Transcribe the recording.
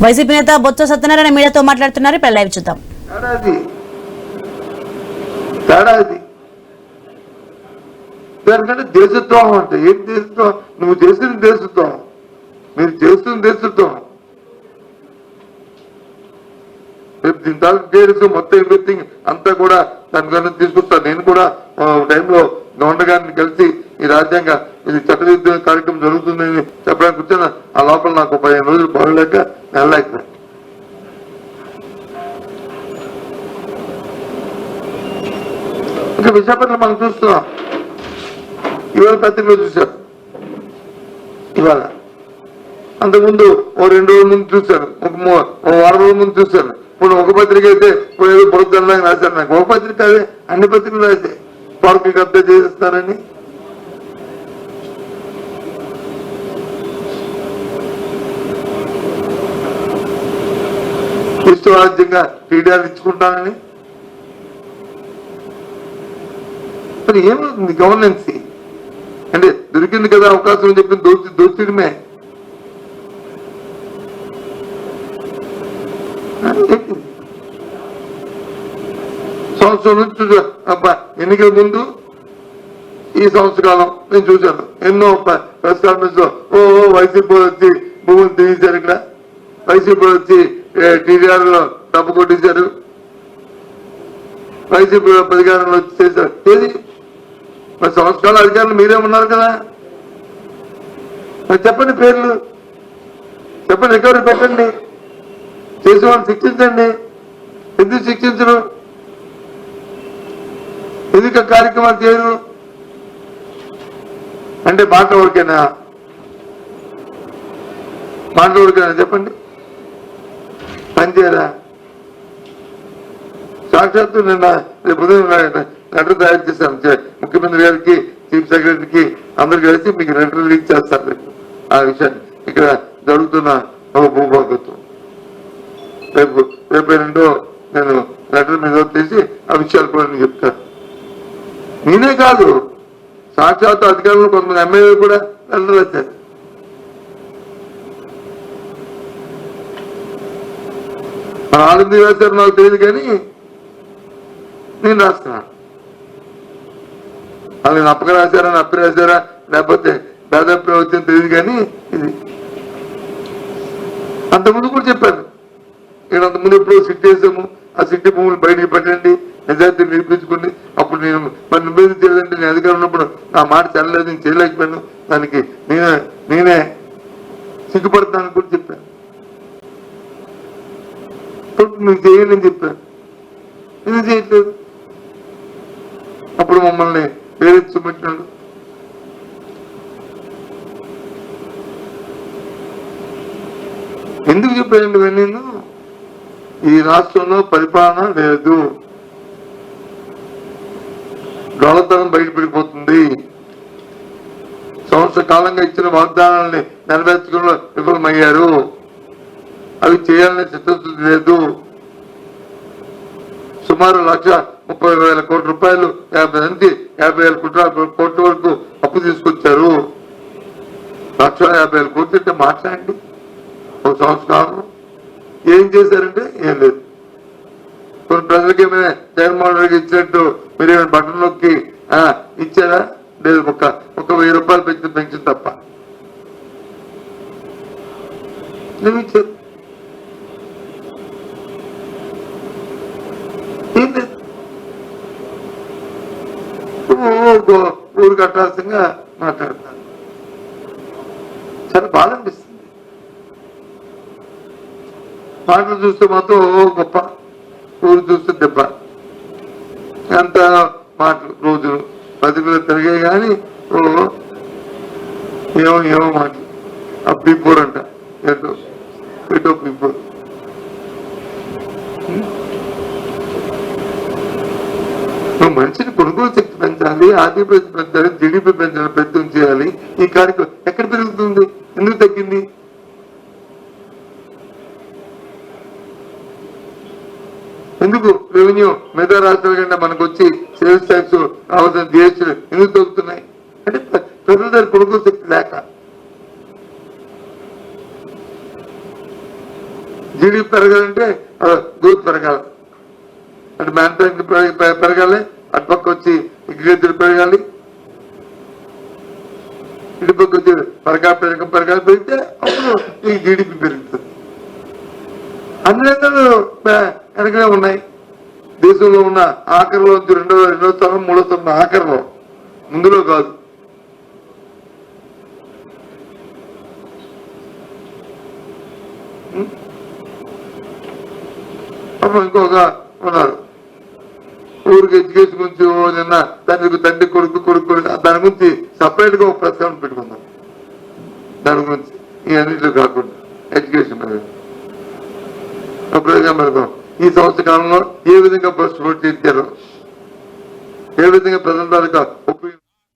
YCP నేత బొత్స సత్యనారాయణ మీడియాతో మాట్లాడుతున్నారు. ఇప్పుడు లైవ్ చూద్దాం. దానికంటే దేశత్వం అంటే ఏం దేశత్వం? నువ్వు చేసిన దేశత్వం, మీరు చేస్తున్న దేశత్వం. రేపు దీని తాలూకు మొత్తం ఎవ్రీథింగ్ అంతా కూడా దానికన్నా తీసుకొస్తాను. నేను కూడా టైంలో గవర్నర్ గారిని కలిసి ఈ రాజ్యాంగ ఇది చట్టయుద్ధ కార్యక్రమం జరుగుతుందని చెప్పడానికి వచ్చిన ఆ లోపల నాకు 15 రోజులు బాగలేక వెళ్ళలేక ఇంకా విశాఖపట్నం మనం చూస్తున్నాం. ఇవాళ పత్రికలో చూశారు, ఇవాళ అంతకుముందు 2 రోజుల ముందు చూశాను, ఒక వారం రోజుల ముందు చూశాను. ఇప్పుడు ఒక పత్రిక అయితే ఏదో పొడుద్దానికి రాశారు. నాకు ఒక పత్రిక అదే, అన్ని పత్రికలు రాసే పార్కు కబ్జా చేసేస్తారని. ఇష్టరాజ్యంగా టీడీఆర్ ఇచ్చుకుంటానని. మరి ఏమవుతుంది గవర్నెన్స్ అంటే? దొరికింది కదా అవకాశం అని చెప్పి దోచిడమే. సంవత్సరం నుంచి ఎన్నికల ముందు ఈ సంవత్సరకాలం నేను చూశాను ఎన్నో ప్రెస్ కాన్ఫరెన్స్ లో వైసీపీ వచ్చి భూములు తీయించారు, ఇక్కడ వైసీపీ వచ్చి టీడీఆర్ లో డబ్బు కొట్టించారు, వైసీపీ అధికారంలో వచ్చి చేశారు. ఏది మరి సంవత్సరాల అధికారులు మీరేమన్నారు కదా, మరి చెప్పండి, పేర్లు చెప్పండి, రికవరీ పెట్టండి, చేసే వాళ్ళు శిక్షించండి. ఎందుకు శిక్షించరు? ఎందుకు కార్యక్రమాలు చేయరు? అంటే మాట ఊరికేనా? మాట ఊరికేనా చెప్పండి? పనిచేయరా? సాక్షాత్తు నిన్న రేపు ఉదయం లెటర్ తయారు చేశాను ముఖ్యమంత్రి గారికి, చీఫ్ సెక్రటరీకి, అందరు కలిసి మీకు లెటర్ రిలీజ్ చేస్తారు రేపు ఆ విషయాన్ని. ఇక్కడ జరుగుతున్న భూభాగత్వం రేపు 2 నేను లెటర్ మీద తీసి ఆ విషయాలు కూడా నేను చెప్తాను. నేనే కాదు, సాక్షాత్తు అధికారులు కొంతమంది ఎమ్మెల్యేలు కూడా లెటర్ వచ్చారు. మన ఆనంది రాశారు నాకు తెలియదు, కానీ నేను రాస్తున్నాను. వాళ్ళు అప్పక రాశారా, అప్పి రాశారా, లేకపోతే దాదాపు వచ్చింది తెలియదు, కానీ ఇది అంతకుముందు కూడా చెప్పాను. నేను అంతకుముందు ఎప్పుడో సిట్ చేసాము, ఆ సిట్టి భూములు బయటికి పెట్టండి, నిజాయితీ నిరూపించుకోండి. అప్పుడు నేను మరి నివేదించలేదంటే నేను అధికారం ఉన్నప్పుడు నా మాట చెల్లలేదు, నేను చేయలేకపోయాను, దానికి నేనే సిగ్గుపడతానని కూడా చెప్పాను. నువ్వు చేయండి అని చెప్పాను, ఎందుకు చేయట్లేదు? అప్పుడు మమ్మల్ని వేరే చూపెట్టినాడు. ఎందుకు చెప్పానండి నేను? ఈ రాష్ట్రంలో పరిపాలన లేదు, గొల్లతనం బయటపడిపోతుంది, సంవత్సర కాలంగా ఇచ్చిన వాగ్దానాలని నెరవేర్చడంలో విఫలమయ్యారు, అవి చేయాలనే చిత్తశుద్ధి లేదు. సుమారు 1,30,000 కోట్ల రూపాయలు 50 నుంచి 50,000 కోట్ల వరకు అప్పు తీసుకొచ్చారు. 1,50,000 కోట్లు అంటే మాట్లాడండి. ఒక సంవత్సరం ఏం చేశారంటే ఏం లేదు. కొన్ని ప్రజలకి ఏమైనా జగన్మోహన్ రెడ్డికి ఇచ్చినట్టు మీరేమైనా బటన్ నొక్కి ఇచ్చారా? లేదు, ఒక 1,000 రూపాయలు పెంచింది తప్ప నువ్వు ఇచ్చారు. ఏం లేదు, ఊరు కట్టాల్సిందిగా మాట్లాడతాను. చాలా బాధ అనిపిస్తుంది. మాటలు చూస్తే మాత్రం గొప్ప, ఊరు చూస్తే దెబ్బ. ఎంత మాటలు రోజులు పదిలో తిరిగాయి, కానీ ఏమో మాటలు. ఆ బిఫోర్ అంట, ఎటో బిఫోర్. నువ్వు మనిషిని కొనుగోలు శక్తి పెంచాలి, ఆర్థిక ప్రగతి పెంచాలి, జీడీపీ పెంచాలి, ప్రయత్నం చేయాలి. ఈ కార్యక్రమం ఎక్కడ పెరుగుతుంది? ఎందుకు తగ్గింది? ఎందుకు రెవెన్యూ మిగతా రాష్ట్రాల కంటే మనకు వచ్చి సేల్స్ ట్యాక్స్ రావాల్సిన జిఎస్టీ ఎందుకు తగ్గుతున్నాయి? అంటే ప్రజల దగ్గర కొనుగోలు శక్తి లేక. జీడిపి పెరగాలంటే గ్రోత్ పెరగాలి, అటు మ్యానుఫ్యాక్చరింగ్ పెరగాలి, అటు పక్క వచ్చి అగ్రికల్చర్ పెరగాలి, ఇటు పక్క వచ్చి పెరగాలి. పెరిగితే అప్పుడు ఈ జీడిపి పెరుగుతుంది. అన్ని రంగాలు వెనకనే ఉన్నాయి. దేశంలో ఉన్న ఆఖరిలో రెండో స్థానం, మూడో స్థానం ఆఖరిలో, ముందులో కాదు. ఇంకొక ఉన్నారు ఊరికి ఎడ్యుకేషన్ గురించి నిన్న తండ్రి కొడుకు దాని గురించి సపరేట్ గా ఒక ప్రస్తావన పెట్టుకుందాం. దాని గురించి ఈ అన్నింటిలో కాకుండా ఎడ్యుకేషన్ మీద పెడదాం. ఈ సంవత్సర కాలంలో ఏ విధంగా బస్సు చేశారో, ఏ విధంగా ప్రజల ద్వారా ఉపయోగం